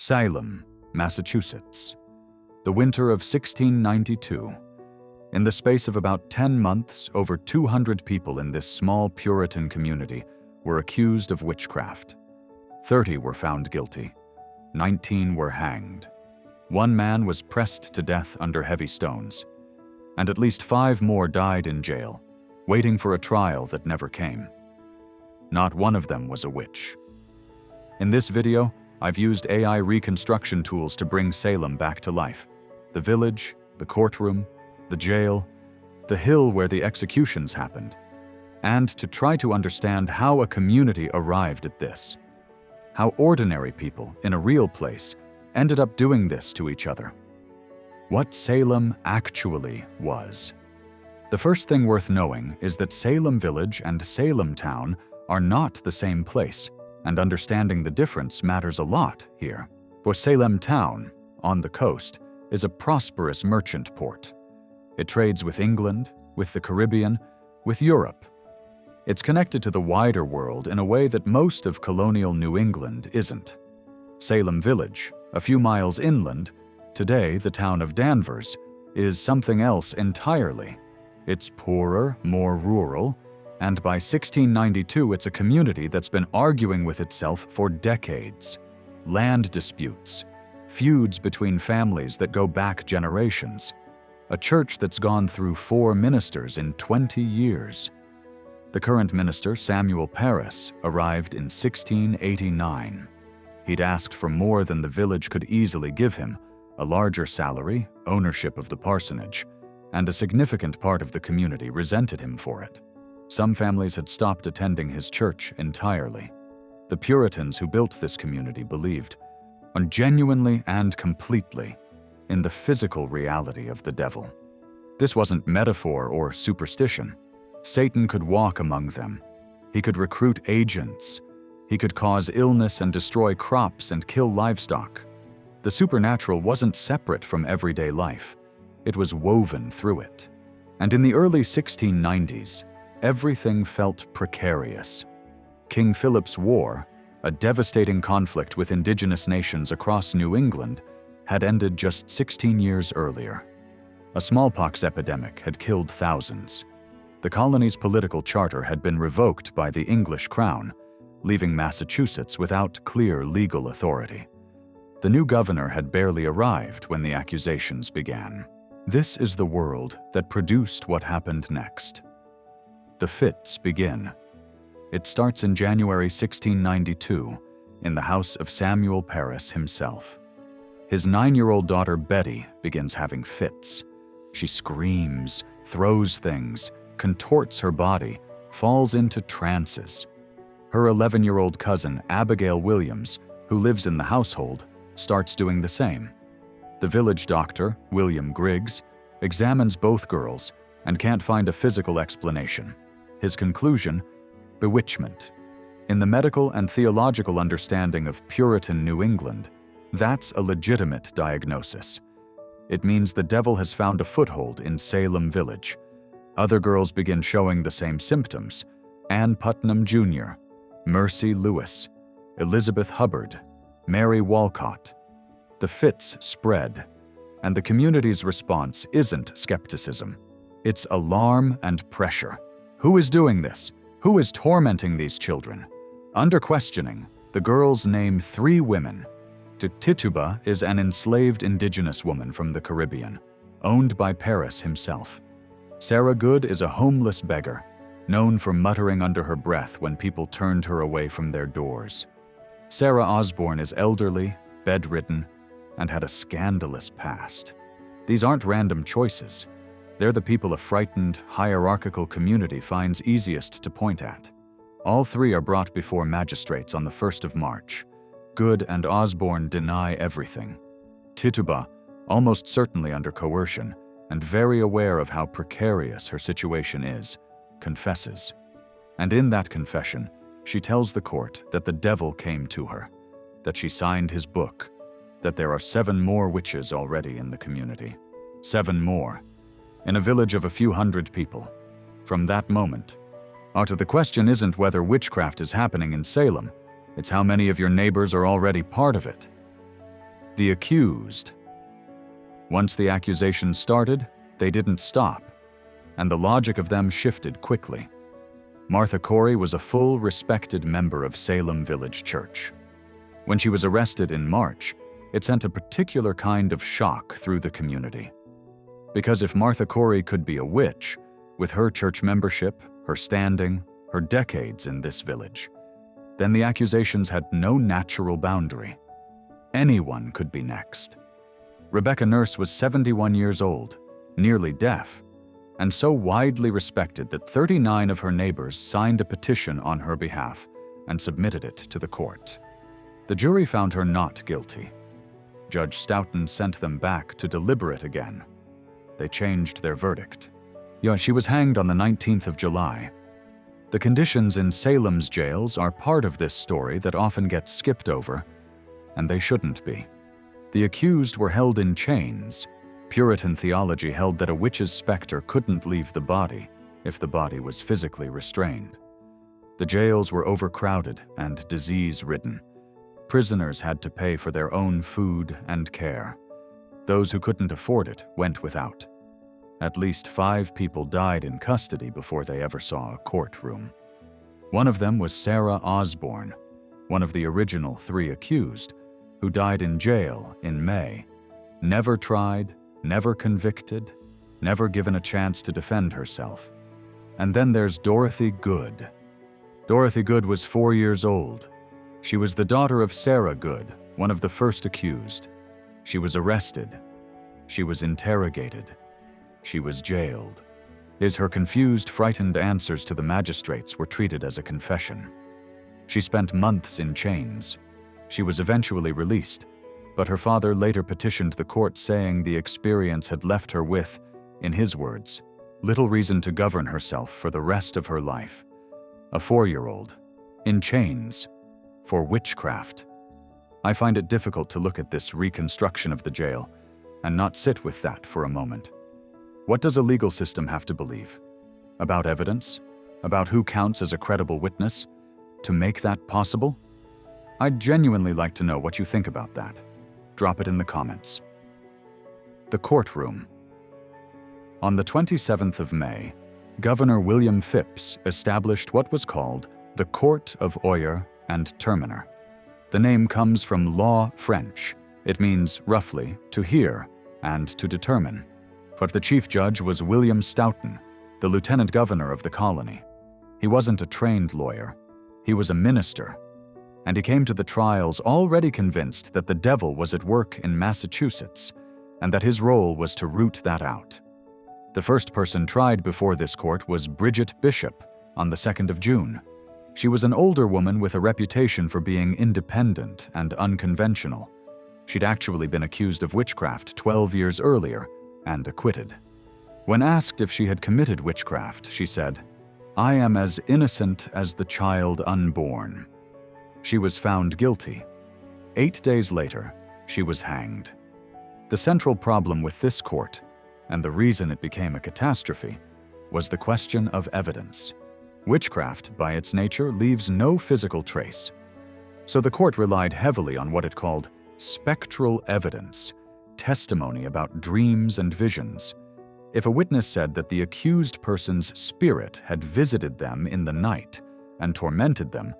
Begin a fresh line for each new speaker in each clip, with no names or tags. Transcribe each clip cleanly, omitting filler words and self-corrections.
Salem, Massachusetts. The winter of 1692. In the space of about 10 months, over 200 people in this small Puritan community were accused of witchcraft. 30 were found guilty. 19 were hanged. One man was pressed to death under heavy stones. And at least 5 more died in jail, waiting for a trial that never came. Not one of them was a witch. In this video, I've used AI reconstruction tools to bring Salem back to life. The village, the courtroom, the jail, the hill where the executions happened, and to try to understand how a community arrived at this. How ordinary people in a real place ended up doing this to each other. What Salem actually was. The first thing worth knowing is that Salem Village and Salem Town are not the same place, and understanding the difference matters a lot here. For Salem Town, on the coast, is a prosperous merchant port. It trades with England, with the Caribbean, with Europe. It's connected to the wider world in a way that most of colonial New England isn't. Salem Village, a few miles inland, today the town of Danvers, is something else entirely. It's poorer, more rural, and by 1692 it's a community that's been arguing with itself for decades. Land disputes, feuds between families that go back generations, a church that's gone through 4 ministers in 20 years. The current minister, Samuel Parris, arrived in 1689. He'd asked for more than the village could easily give him, a larger salary, ownership of the parsonage, and a significant part of the community resented him for it. Some families had stopped attending his church entirely. The Puritans who built this community believed, genuinely and completely, in the physical reality of the devil. This wasn't metaphor or superstition. Satan could walk among them. He could recruit agents. He could cause illness and destroy crops and kill livestock. The supernatural wasn't separate from everyday life. It was woven through it. And in the early 1690s, everything felt precarious. King Philip's War, a devastating conflict with indigenous nations across New England, had ended just 16 years earlier. A smallpox epidemic had killed thousands. The colony's political charter had been revoked by the English crown, leaving Massachusetts without clear legal authority. The new governor had barely arrived when the accusations began. This is the world that produced what happened next. The fits begin. It starts in January 1692 in the house of Samuel Parris himself. His 9-year-old daughter Betty begins having fits. She screams, throws things, contorts her body, falls into trances. Her 11-year-old cousin Abigail Williams, who lives in the household, starts doing the same. The village doctor, William Griggs, examines both girls and can't find a physical explanation. His conclusion: bewitchment. In the medical and theological understanding of Puritan New England, that's a legitimate diagnosis. It means the devil has found a foothold in Salem Village. Other girls begin showing the same symptoms: Ann Putnam Jr., Mercy Lewis, Elizabeth Hubbard, Mary Walcott. The fits spread, and the community's response isn't skepticism. It's alarm and pressure. Who is doing this? Who is tormenting these children? Under questioning, the girls name 3 women. Tituba is an enslaved indigenous woman from the Caribbean, owned by Parris himself. Sarah Good is a homeless beggar, known for muttering under her breath when people turned her away from their doors. Sarah Osborne is elderly, bedridden, and had a scandalous past. These aren't random choices. They're the people a frightened, hierarchical community finds easiest to point at. All 3 are brought before magistrates on the 1st of March. Good and Osborne deny everything. Tituba, almost certainly under coercion, and very aware of how precarious her situation is, confesses. And in that confession, she tells the court that the devil came to her, that she signed his book, that there are 7 more witches already in the community. 7 more. In a village of a few hundred people. From that moment, the question isn't whether witchcraft is happening in Salem, it's how many of your neighbors are already part of it. The accused. Once the accusations started, they didn't stop, and the logic of them shifted quickly. Martha Corey was a full, respected member of Salem Village Church. When she was arrested in March, it sent a particular kind of shock through the community. Because if Martha Corey could be a witch, with her church membership, her standing, her decades in this village, then the accusations had no natural boundary. Anyone could be next. Rebecca Nurse was 71 years old, nearly deaf, and so widely respected that 39 of her neighbors signed a petition on her behalf and submitted it to the court. The jury found her not guilty. Judge Stoughton sent them back to deliberate again. They changed their verdict. She was hanged on the 19th of July. The conditions in Salem's jails are part of this story that often gets skipped over, and they shouldn't be. The accused were held in chains. Puritan theology held that a witch's specter couldn't leave the body if the body was physically restrained. The jails were overcrowded and disease-ridden. Prisoners had to pay for their own food and care. Those who couldn't afford it went without. At least 5 people died in custody before they ever saw a courtroom. One of them was Sarah Osborne, one of the original 3 accused, who died in jail in May. Never tried, never convicted, never given a chance to defend herself. And then there's Dorothy Good. Dorothy Good was 4 years old. She was the daughter of Sarah Good, one of the first accused. She was arrested. She was interrogated. She was jailed. Her confused, frightened answers to the magistrates were treated as a confession. She spent months in chains. She was eventually released, but her father later petitioned the court saying the experience had left her with, in his words, little reason to govern herself for the rest of her life. A 4-year-old, in chains, for witchcraft. I find it difficult to look at this reconstruction of the jail and not sit with that for a moment. What does a legal system have to believe? About evidence? About who counts as a credible witness? To make that possible? I'd genuinely like to know what you think about that. Drop it in the comments. The courtroom. On the 27th of May, Governor William Phipps established what was called the Court of Oyer and Terminer. The name comes from law French. It means, roughly, to hear and to determine. But the chief judge was William Stoughton, the lieutenant governor of the colony. He wasn't a trained lawyer. He was a minister. And he came to the trials already convinced that the devil was at work in Massachusetts, and that his role was to root that out. The first person tried before this court was Bridget Bishop on the 2nd of June. She was an older woman with a reputation for being independent and unconventional. She'd actually been accused of witchcraft 12 years earlier and acquitted. When asked if she had committed witchcraft, she said, "I am as innocent as the child unborn." She was found guilty. 8 days later, she was hanged. The central problem with this court, and the reason it became a catastrophe, was the question of evidence. Witchcraft, by its nature, leaves no physical trace. So the court relied heavily on what it called spectral evidence, testimony about dreams and visions. If a witness said that the accused person's spirit had visited them in the night and tormented them,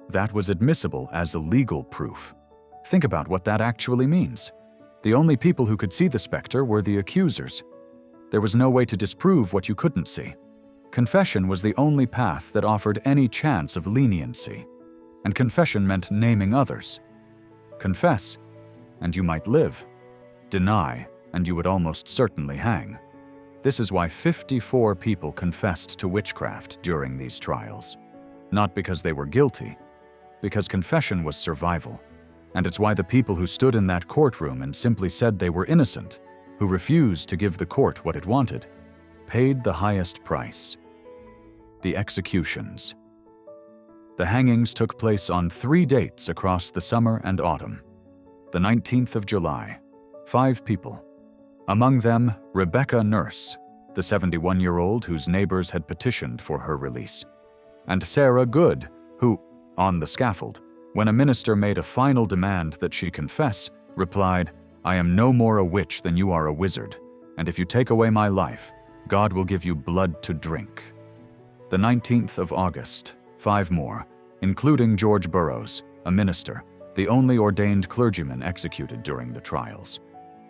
that was admissible as a legal proof. Think about what that actually means. The only people who could see the specter were the accusers. There was no way to disprove what you couldn't see. Confession was the only path that offered any chance of leniency, and confession meant naming others. Confess, and you might live. Deny, and you would almost certainly hang. This is why 54 people confessed to witchcraft during these trials. Not because they were guilty, because confession was survival. And it's why the people who stood in that courtroom and simply said they were innocent, who refused to give the court what it wanted, paid the highest price. The executions. The hangings took place on 3 dates across the summer and autumn. The 19th of July, 5 people. Among them, Rebecca Nurse, the 71-year-old whose neighbors had petitioned for her release, and Sarah Good, who, on the scaffold, when a minister made a final demand that she confess, replied, "I am no more a witch than you are a wizard, and if you take away my life, God will give you blood to drink." The 19th of August, 5 more, including George Burroughs, a minister, the only ordained clergyman executed during the trials.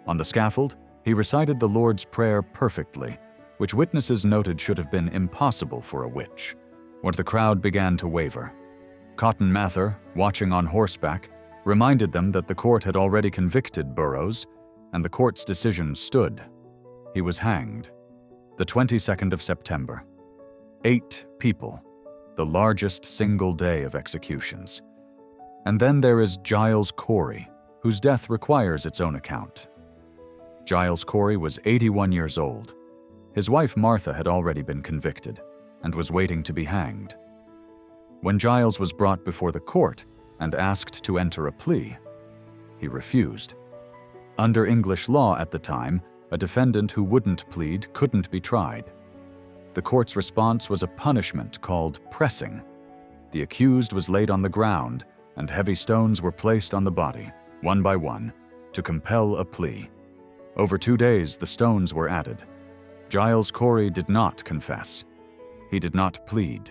On the scaffold, he recited the Lord's Prayer perfectly, which witnesses noted should have been impossible for a witch. When the crowd began to waver, Cotton Mather, watching on horseback, reminded them that the court had already convicted Burroughs, and the court's decision stood. He was hanged. The 22nd of September. 8 people, the largest single day of executions. And then there is Giles Corey, whose death requires its own account. Giles Corey was 81 years old. His wife Martha had already been convicted and was waiting to be hanged. When Giles was brought before the court and asked to enter a plea, he refused. Under English law at the time, a defendant who wouldn't plead couldn't be tried. The court's response was a punishment called pressing. The accused was laid on the ground, and heavy stones were placed on the body, one by one, to compel a plea. Over 2 days, the stones were added. Giles Corey did not confess. He did not plead.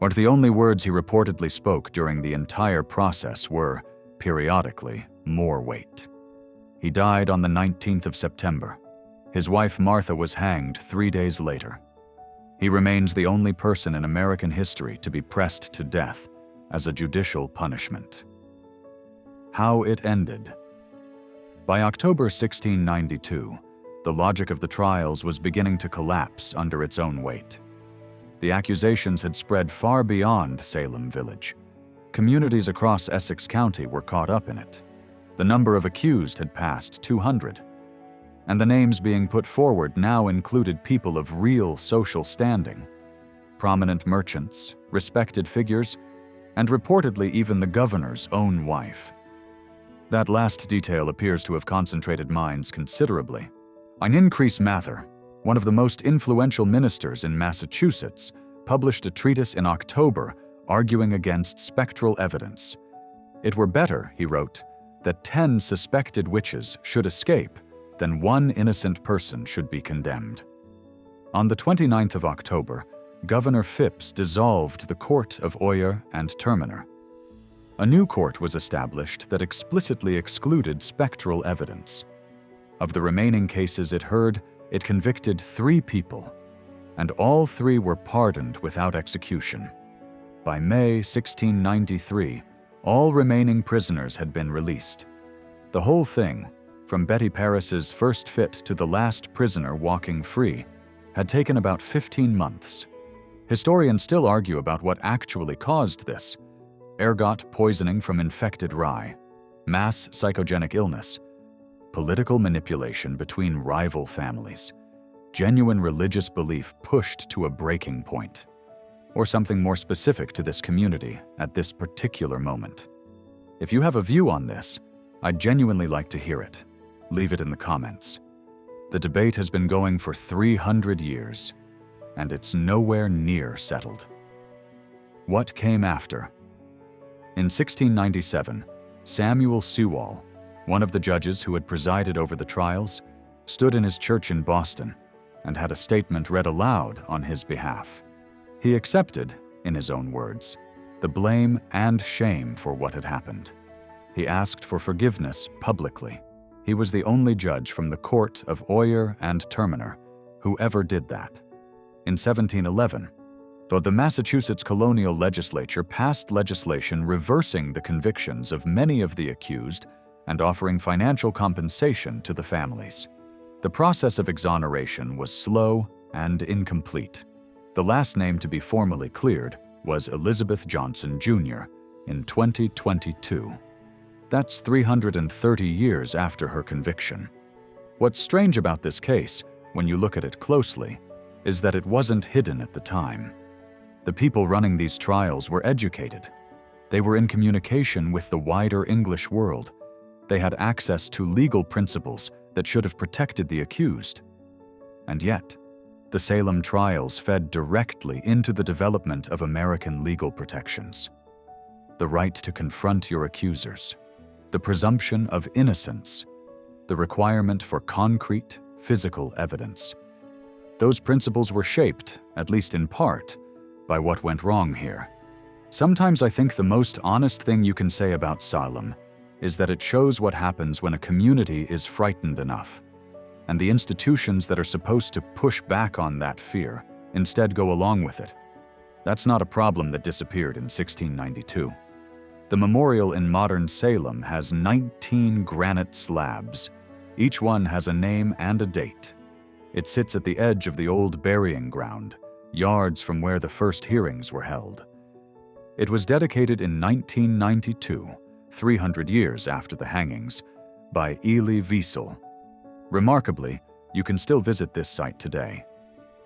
But the only words he reportedly spoke during the entire process were, periodically, more weight. He died on the 19th of September. His wife Martha was hanged 3 days later. He remains the only person in American history to be pressed to death as a judicial punishment. How it ended. By October 1692, the logic of the trials was beginning to collapse under its own weight. The accusations had spread far beyond Salem village. Communities across Essex County were caught up in it. The number of accused had passed 200. And the names being put forward now included people of real social standing. Prominent merchants, respected figures, and reportedly even the governor's own wife. That last detail appears to have concentrated minds considerably. Increase Mather, one of the most influential ministers in Massachusetts, published a treatise in October arguing against spectral evidence. It were better, he wrote, that 10 suspected witches should escape than 1 innocent person should be condemned. On the 29th of October, Governor Phipps dissolved the Court of Oyer and Terminer. A new court was established that explicitly excluded spectral evidence. Of the remaining cases it heard, it convicted 3 people, and all 3 were pardoned without execution. By May 1693, all remaining prisoners had been released. The whole thing, from Betty Parris's first fit to the last prisoner walking free, had taken about 15 months. Historians still argue about what actually caused this: ergot poisoning from infected rye, mass psychogenic illness, political manipulation between rival families, genuine religious belief pushed to a breaking point, or something more specific to this community at this particular moment. If you have a view on this, I'd genuinely like to hear it. Leave it in the comments. The debate has been going for 300 years, and it's nowhere near settled. What came after? In 1697, Samuel Sewall, one of the judges who had presided over the trials, stood in his church in Boston and had a statement read aloud on his behalf. He accepted, in his own words, the blame and shame for what had happened. He asked for forgiveness publicly. He was the only judge from the Court of Oyer and Terminer who ever did that. In 1711, though the Massachusetts colonial legislature passed legislation reversing the convictions of many of the accused and offering financial compensation to the families. The process of exoneration was slow and incomplete. The last name to be formally cleared was Elizabeth Johnson, Jr. in 2022. That's 330 years after her conviction. What's strange about this case, when you look at it closely, is that it wasn't hidden at the time. The people running these trials were educated. They were in communication with the wider English world. They had access to legal principles that should have protected the accused. And yet, the Salem trials fed directly into the development of American legal protections. The right to confront your accusers, the presumption of innocence, the requirement for concrete, physical evidence. Those principles were shaped, at least in part, by what went wrong here. Sometimes I think the most honest thing you can say about Salem is that it shows what happens when a community is frightened enough, and the institutions that are supposed to push back on that fear instead go along with it. That's not a problem that disappeared in 1692. The memorial in modern Salem has 19 granite slabs. Each one has a name and a date. It sits at the edge of the old burying ground, yards from where the first hearings were held. It was dedicated in 1992, 300 years after the hangings, by Elie Wiesel. Remarkably, you can still visit this site today.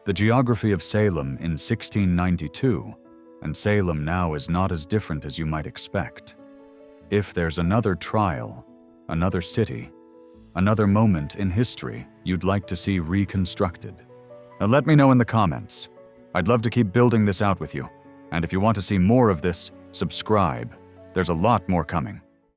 The geography of Salem in 1692 and Salem now is not as different as you might expect. If there's another trial, another city, another moment in history you'd like to see reconstructed, let me know in the comments. I'd love to keep building this out with you. And if you want to see more of this, subscribe. There's a lot more coming.